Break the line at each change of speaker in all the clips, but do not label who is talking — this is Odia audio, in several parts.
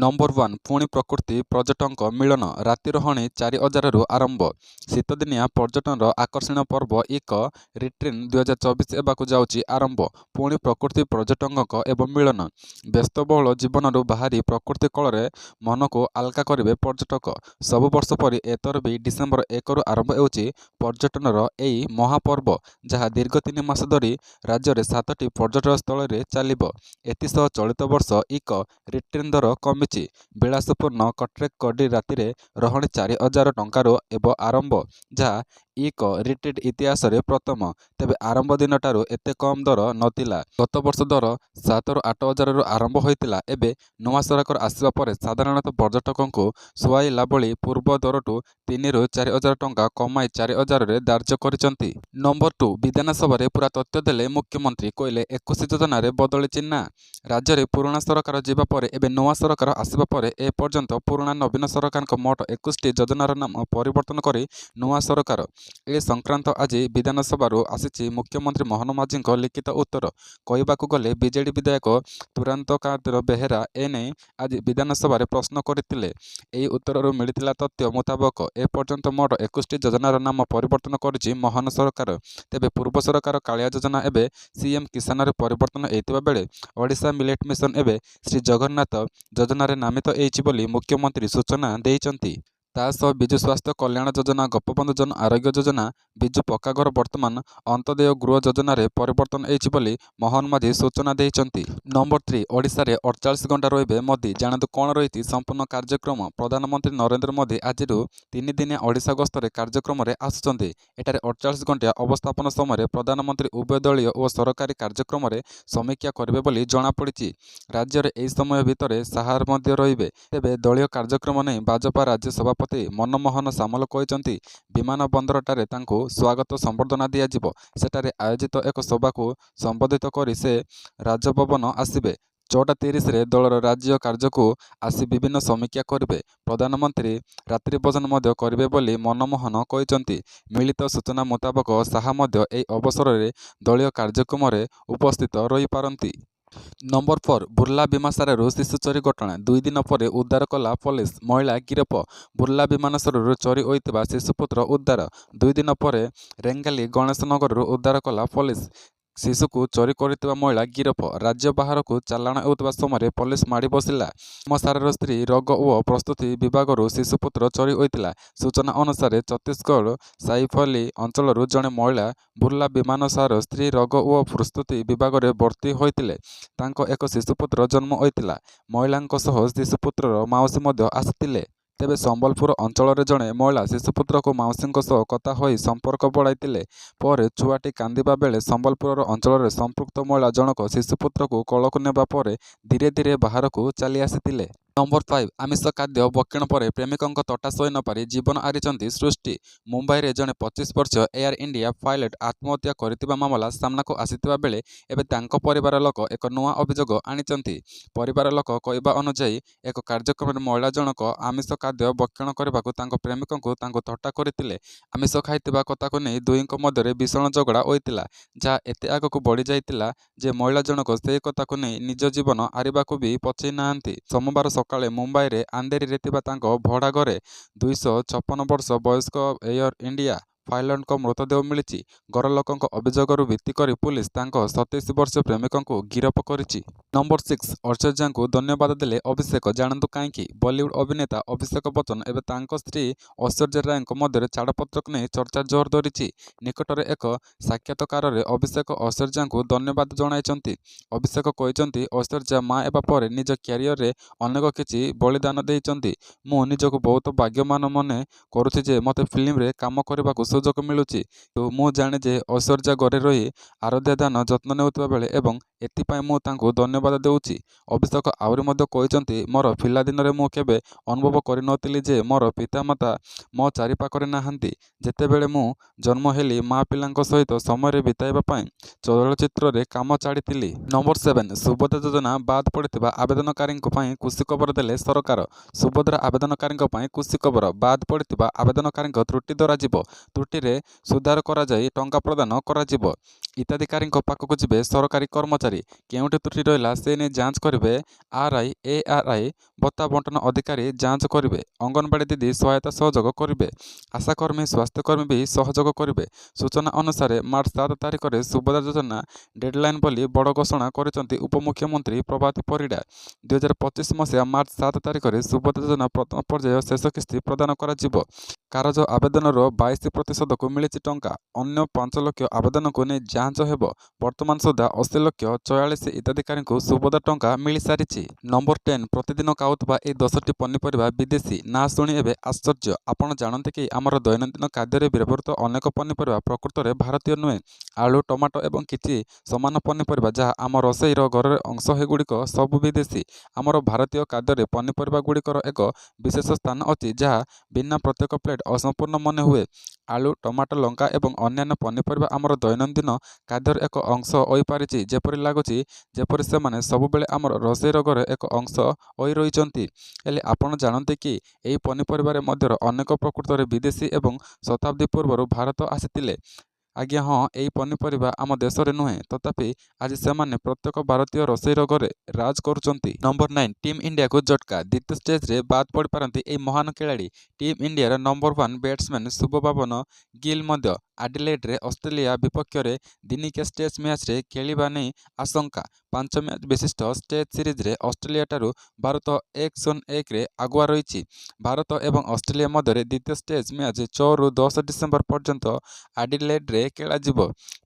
ନମ୍ବର 1 ପୁଣି ପ୍ରକୃତି ପର୍ଯ୍ୟଟକଙ୍କ ମିଳନ ରାତି ରହଣି 4000ରୁ ଆରମ୍ଭ। ଶୀତଦିନିଆ ପର୍ଯ୍ୟଟନର ଆକର୍ଷଣୀୟ ପର୍ବ ଇକୋ ରିଟ୍ରିଟ୍ 2024 ହେବାକୁ ଯାଉଛି ଆରମ୍ଭ। ପୁଣି ପ୍ରକୃତି ପର୍ଯ୍ୟଟକଙ୍କ ଏବଂ ମିଳନ। ବ୍ୟସ୍ତବହୁଳ ଜୀବନରୁ ବାହାରି ପ୍ରକୃତି କୋଳରେ ମନକୁ ହାଲକା କରିବେ ପର୍ଯ୍ୟଟକ। ସବୁ ବର୍ଷ ପରି ଏଥର ବି ଡିସେମ୍ବର 1ରୁ ଆରମ୍ଭ ହେଉଛି ପର୍ଯ୍ୟଟନର ଏହି ମହାପର୍ବ, ଯାହା ଦୀର୍ଘ 3 ମାସ ଧରି ରାଜ୍ୟରେ 7ଟି ପର୍ଯ୍ୟଟନ ସ୍ଥଳରେ ଚାଲିବ। ଏଥିସହ ଚଳିତ ବର୍ଷ ଇକୋ ରିଟ୍ରିଟ୍ ଦର କମିଛି। ବିଳାସପୂର୍ଣ୍ଣ କଟେଜ୍ ଗଡ଼ି ରାତିରେ ରହଣି 4000 ଟଙ୍କାରୁ ହେବ ଆରମ୍ଭ, ଯାହା ଇକୋ ରିଟ୍ରିଟ୍ ଇତିହାସରେ ପ୍ରଥମ। ତେବେ ଆରମ୍ଭ ଦିନଠାରୁ ଏତେ କମ୍ ଦର ନଥିଲା। ଗତ ବର୍ଷ ଦର 7ରୁ 8000ରୁ ଆରମ୍ଭ ହୋଇଥିଲା। ଏବେ ନୂଆ ସରକାର ଆସିବା ପରେ ସାଧାରଣତଃ ପର୍ଯ୍ୟଟକଙ୍କୁ ସୁହାଇଲା ଭଳି ପୂର୍ବ ଦରଠୁ 3ରୁ 4000 ଟଙ୍କା କମାଇ 4000ରେ ଧାର୍ଯ୍ୟ କରିଛନ୍ତି। ନମ୍ବର 2 ବିଧାନସଭାରେ ପୂରା ତଥ୍ୟ ଦେଲେ ମୁଖ୍ୟମନ୍ତ୍ରୀ। କହିଲେ 21 ଯୋଜନାରେ ବଦଳିଛି ନାଁ। ରାଜ୍ୟରେ ପୁରୁଣା ସରକାର ଯିବା ପରେ ଏବେ ନୂଆ ସରକାର ଆସିବା ପରେ ଏ ପର୍ଯ୍ୟନ୍ତ ପୁରୁଣା ନବୀନ ସରକାରଙ୍କ ମୋଟ 21ଟି ଯୋଜନାର ନାମ ପରିବର୍ତ୍ତନ କରି ନୂଆ ସରକାର। ଏ ସଂକ୍ରାନ୍ତ ଆଜି ବିଧାନସଭାରୁ ଆସିଛି ମୁଖ୍ୟମନ୍ତ୍ରୀ ମୋହନ ମାଝୀଙ୍କ ଲିଖିତ ଉତ୍ତର। କହିବାକୁ ଗଲେ ବିଜେଡି ବିଧାୟକ ତୁରାନ୍ତକାନ୍ତ ବେହେରା ଏନେଇ ଆଜି ବିଧାନସଭାରେ ପ୍ରଶ୍ନ କରିଥିଲେ। ଏହି ଉତ୍ତରରୁ ମିଳିଥିଲା ତଥ୍ୟ ମୁତାବକ ଏ ପର୍ଯ୍ୟନ୍ତ ମୋଟ 21ଟି ଯୋଜନାର ନାମ ପରିବର୍ତ୍ତନ କରିଛି ମୋହନ ସରକାର। ତେବେ ପୂର୍ବ ସରକାର କାଳିଆ ଯୋଜନା ଏବେ ସିଏମ କିଷାନରେ ପରିବର୍ତ୍ତନ ହୋଇଥିବା ବେଳେ ଓଡ଼ିଶା ମିଲେଟ୍ ମିଶନ ଏବେ ଶ୍ରୀ ଜଗନ୍ନାଥ ଯୋଜନାରେ ନାମିତ ହୋଇଛି ବୋଲି ମୁଖ୍ୟମନ୍ତ୍ରୀ ସୂଚନା ଦେଇଛନ୍ତି। ତା ସହ ବିଜୁ ସ୍ୱାସ୍ଥ୍ୟ କଲ୍ୟାଣ ଯୋଜନା, ଗୋପବନ୍ଧୁ ଜନ ଆରୋଗ୍ୟ ଯୋଜନା, ବିଜୁ ପକ୍କା ଘର ବର୍ତ୍ତମାନ ଅନ୍ତୋଦୟ ଗୃହ ଯୋଜନାରେ ପରିବର୍ତ୍ତନ ହୋଇଛି ବୋଲି ମୋହନ ମାଝୀ ସୂଚନା ଦେଇଛନ୍ତି। ନମ୍ବର 3 ଓଡ଼ିଶାରେ 48 ଘଣ୍ଟା ରହିବେ ମୋଦି। ଜାଣନ୍ତୁ କ'ଣ ରହିଛି ସମ୍ପୂର୍ଣ୍ଣ କାର୍ଯ୍ୟକ୍ରମ। ପ୍ରଧାନମନ୍ତ୍ରୀ ନରେନ୍ଦ୍ର ମୋଦି ଆଜିରୁ 3 ଦିନିଆ ଓଡ଼ିଶା ଗସ୍ତରେ କାର୍ଯ୍ୟକ୍ରମରେ ଆସୁଛନ୍ତି। ଏଠାରେ 48 ଘଣ୍ଟିଆ ଅବସ୍ଥାପନ ସମୟରେ ପ୍ରଧାନମନ୍ତ୍ରୀ ଉଭୟ ଦଳୀୟ ଓ ସରକାରୀ କାର୍ଯ୍ୟକ୍ରମରେ ସମୀକ୍ଷା କରିବେ ବୋଲି ଜଣାପଡ଼ିଛି। ରାଜ୍ୟରେ ଏହି ସମୟ ଭିତରେ ଶାହା ମଧ୍ୟ ରହିବେ। ତେବେ ଦଳୀୟ କାର୍ଯ୍ୟକ୍ରମ ନେଇ ଭାଜପା ରାଜ୍ୟ ସଭାପତି ମନମୋହନ ସାମଲ କହିଛନ୍ତି, ବିମାନବନ୍ଦରଠାରେ ତାଙ୍କୁ ସ୍ୱାଗତ ସମ୍ବର୍ଦ୍ଧନା ଦିଆଯିବ। ସେଠାରେ ଆୟୋଜିତ ଏକ ସଭାକୁ ସମ୍ବୋଧିତ କରି ସେ ରାଜଭବନ ଆସିବେ। 6ଟା 30ରେ ଦଳର ରାଜ୍ୟ କାର୍ଯ୍ୟକୁ ଆସି ବିଭିନ୍ନ ସମୀକ୍ଷା କରିବେ। ପ୍ରଧାନମନ୍ତ୍ରୀ ରାତ୍ରି ଭୋଜନ ମଧ୍ୟ କରିବେ ବୋଲି ମନମୋହନ କହିଛନ୍ତି। ମିଳିତ ସୂଚନା ମୁତାବକ ଶାହା ମଧ୍ୟ ଏହି ଅବସରରେ ଦଳୀୟ କାର୍ଯ୍ୟକ୍ରମରେ ଉପସ୍ଥିତ ରହିପାରନ୍ତି। ନମ୍ବର 4 ବୁର୍ଲା ବିମାନସାରାରୁ ଶିଶୁ ଚୋରି ଘଟଣା 2 ଦିନ ପରେ ଉଦ୍ଧାର କଲା ପୋଲିସ। ମହିଳା ଗିରଫ। ବୁର୍ଲା ବିମାନସାରାରୁ ଚୋରି ହୋଇଥିବା ଶିଶୁପୁତ୍ର ଉଦ୍ଧାର। 2 ଦିନ ପରେ ରେଙ୍ଗାଲି ଗଣେଶନଗରରୁ ଉଦ୍ଧାର କଲା ପୋଲିସ। ଶିଶୁକୁ ଚୋରି କରିଥିବା ମହିଳା ଗିରଫ। ରାଜ୍ୟ ବାହାରକୁ ଚାଲାଣ ହେଉଥିବା ସମୟରେ ପୋଲିସ ମାଡ଼ି ବସିଲା। ବିମାନସାରାର ସ୍ତ୍ରୀ ରୋଗ ଓ ପ୍ରସ୍ତୁତି ବିଭାଗରୁ ଶିଶୁପୁତ୍ର ଚୋରି ହୋଇଥିଲା। ସୂଚନା ଅନୁସାରେ ଛତିଶଗଡ଼ ସାଇଫଲି ଅଞ୍ଚଳରୁ ଜଣେ ମହିଳା ବୁର୍ଲା ବିମାନସାରାର ସ୍ତ୍ରୀ ରୋଗ ଓ ପ୍ରସ୍ତୁତି ବିଭାଗରେ ଭର୍ତ୍ତି ହୋଇଥିଲେ। ତାଙ୍କ ଏକ ଶିଶୁପୁତ୍ର ଜନ୍ମ ହୋଇଥିଲା। ମହିଳାଙ୍କ ସହ ଶିଶୁପୁତ୍ରର ମାଉସୀ ମଧ୍ୟ ଆସିଥିଲେ। ତେବେ ସମ୍ବଲପୁର ଅଞ୍ଚଳରେ ଜଣେ ମହିଳା ଶିଶୁପୁତ୍ରକୁ ମାଉସୀଙ୍କ ସହ କଥା ହୋଇ ସମ୍ପର୍କ ବଢ଼ାଇଥିଲେ। ପରେ ଛୁଆଟି କାନ୍ଦିବା ବେଳେ ସମ୍ବଲପୁର ଅଞ୍ଚଳରେ ସମ୍ପୃକ୍ତ ମହିଳା ଜଣକ ଶିଶୁପୁତ୍ରକୁ କୋଳକୁ ନେବା ପରେ ଧୀରେ ଧୀରେ ବାହାରକୁ ଚାଲି ଆସିଥିଲେ। ନମ୍ବର 5 ଆମିଷ ଖାଦ୍ୟ ଭକ୍ଷଣ ପରେ ପ୍ରେମିକଙ୍କ ତଟା ସହି ନପାରି ଜୀବନ ହାରିଛନ୍ତି ସୃଷ୍ଟି। ମୁମ୍ବାଇରେ ଜଣେ 25 ବର୍ଷୀୟ ଏୟାର ଇଣ୍ଡିଆ ପାଇଲଟ ଆତ୍ମହତ୍ୟା କରିଥିବା ମାମଲା ସାମ୍ନାକୁ ଆସିଥିବା ବେଳେ ଏବେ ତାଙ୍କ ପରିବାର ଲୋକ ଏକ ନୂଆ ଅଭିଯୋଗ ଆଣିଛନ୍ତି। ପରିବାର ଲୋକ କହିବା ଅନୁଯାୟୀ ଏକ କାର୍ଯ୍ୟକ୍ରମରେ ମହିଳା ଜଣକ ଆମିଷ ଖାଦ୍ୟ ଭକ୍ଷଣ କରିବାକୁ ତାଙ୍କ ପ୍ରେମିକଙ୍କୁ ତାଙ୍କୁ ଥଟ୍ଟା କରିଥିଲେ। ଆମିଷ ଖାଇଥିବା କଥାକୁ ନେଇ ଦୁହିଁଙ୍କ ମଧ୍ୟରେ ଭୀଷଣ ଝଗଡ଼ା ହୋଇଥିଲା, ଯାହା ଏତେ ଆଗକୁ ବଢ଼ିଯାଇଥିଲା ଯେ ମହିଳା ଜଣକ ସେହି କଥାକୁ ନେଇ ନିଜ ଜୀବନ ହାରିବାକୁ ବି ପଛେଇ ନାହାନ୍ତି। ସୋମବାର ସକାଳେ ମୁମ୍ବାଇରେ ଆନ୍ଧେରିରେ ଥିବା ତାଙ୍କ ଭଡ଼ା ଘରେ 256 ବର୍ଷ ବୟସ୍କ ଏୟାର ଇଣ୍ଡିଆ ପାଇଲଟଙ୍କ ମୃତଦେହ ମିଳିଛି। ଘର ଲୋକଙ୍କ ଅଭିଯୋଗରୁ ଭିତ୍ତି କରି ପୁଲିସ ତାଙ୍କ 27 ବର୍ଷୀୟ ପ୍ରେମିକଙ୍କୁ ଗିରଫ କରିଛି। ନମ୍ବର 6 ଐଶ୍ୱର୍ଯ୍ୟାଙ୍କୁ ଧନ୍ୟବାଦ ଦେଲେ ଅଭିଷେକ। ଜାଣନ୍ତୁ କାହିଁକି? ବଲିଉଡ୍ ଅଭିନେତା ଅଭିଷେକ ବଚ୍ଚନ ଏବେ ତାଙ୍କ ସ୍ତ୍ରୀ ଐଶ୍ୱର୍ଯ୍ୟା ରାୟଙ୍କ ମଧ୍ୟରେ ଛାଡ଼ପତ୍ରକୁ ନେଇ ଚର୍ଚ୍ଚା ଜୋର ଧରିଛି। ନିକଟରେ ଏକ ସାକ୍ଷାତକାରରେ ଅଭିଷେକ ଐଶ୍ୱର୍ଯ୍ୟାଙ୍କୁ ଧନ୍ୟବାଦ ଜଣାଇଛନ୍ତି। ଅଭିଷେକ କହିଛନ୍ତି, ଐଶ୍ୱର୍ଯ୍ୟା ମା ହେବା ପରେ ନିଜ କ୍ୟାରିୟରରେ ଅନେକ କିଛି ବଳିଦାନ ଦେଇଛନ୍ତି। ମୁଁ ନିଜକୁ ବହୁତ ଭାଗ୍ୟମାନ ମନେ କରୁଛି ଯେ ମୋତେ ଫିଲ୍ମରେ କାମ କରିବାକୁ ସୁଯୋଗ ମିଳୁଛି। ମୁଁ ଜାଣେ ଯେ ଐଶ୍ୱର୍ଯ୍ୟା ଘରେ ରହି ଆରାଧ୍ୟା ଧ୍ୟାନ ଯତ୍ନ ନେଉଥିବା ବେଳେ ଏବଂ ଏଥିପାଇଁ ମୁଁ ତାଙ୍କୁ ଧନ୍ୟବାଦ ଦେଉଛି। ଅଭିଷେକ ଆହୁରି ମଧ୍ୟ କହିଛନ୍ତି, ମୋର ପିଲାଦିନରେ ମୁଁ କେବେ ଅନୁଭବ କରିନଥିଲି ଯେ ମୋର ପିତାମାତା ମୋ ଚାରିପାଖରେ ନାହାନ୍ତି। ଯେତେବେଳେ ମୁଁ ଜନ୍ମ ହେଲି ମା ପିଲାଙ୍କ ସହିତ ସମୟ ବିତାଇବା ପାଇଁ ଚଳଚ୍ଚିତ୍ରରେ କାମ ଛାଡ଼ିଥିଲି। ନମ୍ବର 7 ସୁଭଦ୍ରା ଯୋଜନା ବାଦ ପଡ଼ିଥିବା ଆବେଦନକାରୀଙ୍କ ପାଇଁ ଖୁସି ଖବର ଦେଲେ ସରକାର। ସୁଭଦ୍ରା ଆବେଦନକାରୀଙ୍କ ପାଇଁ ଖୁସି ଖବର। ବାଦ ପଡ଼ିଥିବା ଆବେଦନକାରୀଙ୍କ ତ୍ରୁଟି ଧରାଯିବ। ତ୍ରୁଟିରେ ସୁଧାର କରାଯାଇ ଟଙ୍କା ପ୍ରଦାନ କରାଯିବ। ହିତାଧିକାରୀଙ୍କ ପାଖକୁ ଯିବେ ସରକାରୀ କର୍ମଚାରୀ। କେଉଁଠି ତ୍ରୁଟି ରହିଲା ସେ ନେଇ ଯାଞ୍ଚ କରିବେ ଆର୍ଆଇ, ଏଆର୍ଆଇ। ଭତ୍ତା ବଣ୍ଟନ ଅଧିକାରୀ ଯାଞ୍ଚ କରିବେ। ଅଙ୍ଗନବାଡ଼ି ଦିଦି ସହାୟତା ସହଯୋଗ କରିବେ। ଆଶାକର୍ମୀ, ସ୍ୱାସ୍ଥ୍ୟକର୍ମୀ ବି ସହଯୋଗ କରିବେ। ସୂଚନା ଅନୁସାରେ ମାର୍ଚ୍ଚ 7 ତାରିଖରେ ସୁଭଦ୍ରା ଯୋଜନା ଡେଡ୍ଲାଇନ୍ ବୋଲି ବଡ଼ ଘୋଷଣା କରିଛନ୍ତି ଉପମୁଖ୍ୟମନ୍ତ୍ରୀ ପ୍ରଭାତୀ ପରିଡ଼ା। 2025 ମସିହା ମାର୍ଚ୍ଚ 7 ତାରିଖରେ ସୁଭଦ୍ରା ଯୋଜନା ପ୍ରଥମ ପର୍ଯ୍ୟାୟ ଶେଷ କିସ୍ତି ପ୍ରଦାନ କରାଯିବ। କାରଜ ଆବେଦନର 22%କୁ ମିଳିଛି ଟଙ୍କା। ଅନ୍ୟ 5 ଲକ୍ଷ ଆବେଦନକୁ ନେଇ ଯାଞ୍ଚ ହେବ। ବର୍ତ୍ତମାନ ସୁଦ୍ଧା 80 ଲକ୍ଷ 44 ହିତାଧିକାରୀଙ୍କୁ ସୁଭଦ୍ରା ଟଙ୍କା ମିଳିସାରିଛି। ନମ୍ବର 10 ପ୍ରତିଦିନ ଖାଉଥିବା ଏହି 10ଟି ପନିପରିବା ବିଦେଶୀ। ନା ଶୁଣି ଏବେ ଆଶ୍ଚର୍ଯ୍ୟ। ଆପଣ ଜାଣନ୍ତି କି ଆମର ଦୈନନ୍ଦିନ ଖାଦ୍ୟରେ ବ୍ୟବହୃତ ଅନେକ ପନିପରିବା ପ୍ରକୃତରେ ଭାରତୀୟ ନୁହେଁ। ଆଳୁ, ଟମାଟୋ ଏବଂ କିଛି ସମାନ ପନିପରିବା ଯାହା ଆମ ରୋଷେଇର ଘରର ଅଂଶ ସେଗୁଡ଼ିକ ସବୁ ବିଦେଶୀ। ଆମର ଭାରତୀୟ ଖାଦ୍ୟରେ ପନିପରିବା ଗୁଡ଼ିକର ଏକ ବିଶେଷ ସ୍ଥାନ ଅଛି ଯାହା ବିନା ପ୍ରତ୍ୟେକ ପ୍ଲେଟ୍ ଅସମ୍ପୂର୍ଣ୍ଣ ମନେ ହୁଏ। ଆଳୁ, ଟମାଟୋ, ଲଙ୍କା ଏବଂ ଅନ୍ୟାନ୍ୟ ପନିପରିବା ଆମର ଦୈନନ୍ଦିନ ଖାଦ୍ୟର ଏକ ଅଂଶ ହୋଇପାରିଛି। ଯେପରି ଲାଗୁଛି ଯେପରି ସେମାନେ ସବୁବେଳେ ଆମର ରୋଷେଇର ଘରେ ଏକ ଅଂଶ ହୋଇ ରହିଛନ୍ତି। ହେଲେ ଆପଣ ଜାଣନ୍ତି କି ଏହି ପନିପରିବାରେ ମଧ୍ୟର ଅନେକ ପ୍ରକୃତରେ ବିଦେଶୀ ଏବଂ ଶତାବ୍ଦୀ ପୂର୍ବରୁ ଭାରତ ଆସିଥିଲେ? ଆଜ୍ଞା ହଁ, ଏହି ପନିପରିବା ଆମ ଦେଶରେ ନୁହେଁ, ତଥାପି ଆଜି ସେମାନେ ପ୍ରତ୍ୟେକ ଭାରତୀୟ ରୋଷେଇର ଘରେ ରାଜ କରୁଛନ୍ତି। ନମ୍ବର 9 ଟିମ୍ ଇଣ୍ଡିଆକୁ ଝଟକା। ଦ୍ୱିତୀୟ ଷ୍ଟେଜ୍ରେ ବାଦ୍ ପଡ଼ିପାରନ୍ତି ଏହି ମହାନ ଖେଳାଳି। ଟିମ୍ ଇଣ୍ଡିଆର ନମ୍ବର 1 ବ୍ୟାଟ୍ସମ୍ୟାନ୍ ଶୁଭବାବନ ଗିଲ୍ ମଧ୍ୟ ଆଡିଲେଡ୍ରେ ଅଷ୍ଟ୍ରେଲିଆ ବିପକ୍ଷରେ ଦିନିକିଆ ଟେଷ୍ଟ ମ୍ୟାଚ୍ରେ ଖେଳିବା ନେଇ ଆଶଙ୍କା। 5 ମ୍ୟାଚ୍ ବିଶିଷ୍ଟ ଟେଷ୍ଟ ସିରିଜ୍ରେ ଅଷ୍ଟ୍ରେଲିଆଠାରୁ ଭାରତ 1-1ରେ ଆଗୁଆ ରହିଛି। ଭାରତ ଏବଂ ଅଷ୍ଟ୍ରେଲିଆ ମଧ୍ୟରେ ଦ୍ୱିତୀୟ ଟେଷ୍ଟ ମ୍ୟାଚ୍ 6ରୁ 10 ଡିସେମ୍ବର ପର୍ଯ୍ୟନ୍ତ ଆଡିଲେଡ୍ରେ ଖେଳାଯିବ।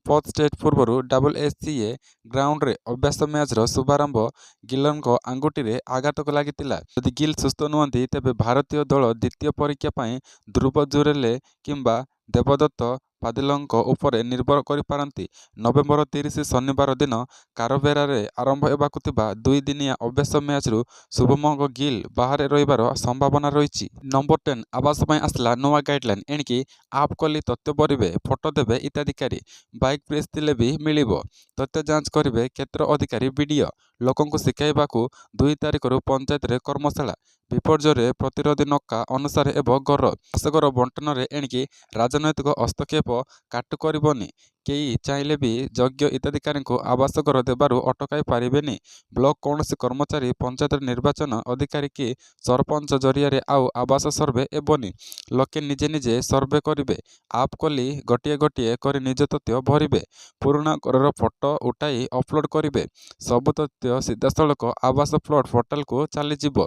ପର୍ଥ ଟେଷ୍ଟ ପୂର୍ବରୁ WSCA ଗ୍ରାଉଣ୍ଡରେ ଅଭ୍ୟାସ ମ୍ୟାଚ୍ର ଶୁଭାରମ୍ଭ ଗିଲ୍ଙ୍କ ଆଙ୍ଗୁଠିରେ ଆଘାତ ଲାଗିଥିଲା। ଯଦି ଗିଲ୍ ସୁସ୍ଥ ନୁହନ୍ତି ତେବେ ଭାରତୀୟ ଦଳ ଦ୍ୱିତୀୟ ପରୀକ୍ଷା ପାଇଁ ଧ୍ରୁବ ଜୁରେଲ କିମ୍ବା ଦେବଦତ୍ତ ପାଦିଲଙ୍କ ଉପରେ ନିର୍ଭର କରିପାରନ୍ତି। ନଭେମ୍ବର 30 ଶନିବାର ଦିନ କାରବେରାରେ ଆରମ୍ଭ ହେବାକୁ ଥିବା 2 ଦିନିଆ ଅଭ୍ୟାସ ମ୍ୟାଚ୍ରୁ ଶୁଭମନ ଗିଲ୍ ବାହାରେ ରହିବାର ସମ୍ଭାବନା ରହିଛି। ନମ୍ବର 10 ଆବାସ ପାଇଁ ଆସିଲା ନୂଆ ଗାଇଡ୍ଲାଇନ୍। ଏଣିକି ଆପ୍ ଖୋଲି ତଥ୍ୟ ଭରିବେ, ଫଟୋ ଦେବେ ହିତାଧିକାରୀ। ବାଇକ୍ ପ୍ରିଜ୍ ଥିଲେ ବି ମିଳିବ। ତଥ୍ୟ ଯାଞ୍ଚ କରିବେ କ୍ଷେତ୍ର ଅଧିକାରୀ ବିଡିଓ। ଲୋକଙ୍କୁ ଶିଖାଇବାକୁ 2 ତାରିଖରୁ ପଞ୍ଚାୟତରେ କର୍ମଶାଳା। ବିପର୍ଯ୍ୟୟରେ ପ୍ରତିରୋଧୀ ନକା ଅନୁସାରେ ହେବ ଘର। ବାସଗୃହ ବଣ୍ଟନରେ ଏଣିକି ରାଜନୈତିକ ହସ୍ତକ୍ଷେପ କାଟୁ କରିବନି। କେହି ଚାହିଁଲେ ବି ଯୋଗ୍ୟ ହିତାଧିକାରୀଙ୍କୁ ଆବାସ ଘର ଦେବାରୁ ଅଟକାଇ ପାରିବେନି। ବ୍ଲକ କୌଣସି କର୍ମଚାରୀ, ପଞ୍ଚାୟତ ନିର୍ବାଚନ ଅଧିକାରୀ କି ସରପଞ୍ଚ ଜରିଆରେ ଆଉ ଆବାସ ସର୍ଭେ ହେବନି। ଲୋକେ ନିଜେ ନିଜେ ସର୍ଭେ କରିବେ। ଆପ୍ ଖୋଲି ଗୋଟିଏ ଗୋଟିଏ କରି ନିଜ ତଥ୍ୟ ଭରିବେ। ପୁରୁଣା ଘରର ଫଟୋ ଉଠାଇ ଅପଲୋଡ୍ କରିବେ। ସବୁ ତଥ୍ୟ ସିଧାସଳଖ ଆବାସ ପ୍ଲଟ ପୋର୍ଟାଲକୁ ଚାଲିଯିବ।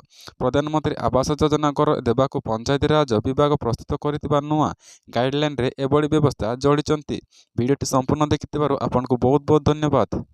ପ୍ରଧାନମନ୍ତ୍ରୀ ଆବାସ ଯୋଜନା ଘର ଦେବାକୁ ପଞ୍ଚାୟତିରାଜ ବିଭାଗ ପ୍ରସ୍ତୁତ କରିଥିବା ନୂଆ ଗାଇଡ୍ଲାଇନ୍ରେ ଏଭଳି ବ୍ୟବସ୍ଥା ଯୋଡ଼ିଛନ୍ତି। ଭିଡ଼ିଓଟି ସମ୍ପୂର୍ଣ୍ଣ ଦେଖିଥିବାରୁ ଆପଣଙ୍କୁ ବହୁତ ବହୁତ ଧନ୍ୟବାଦ।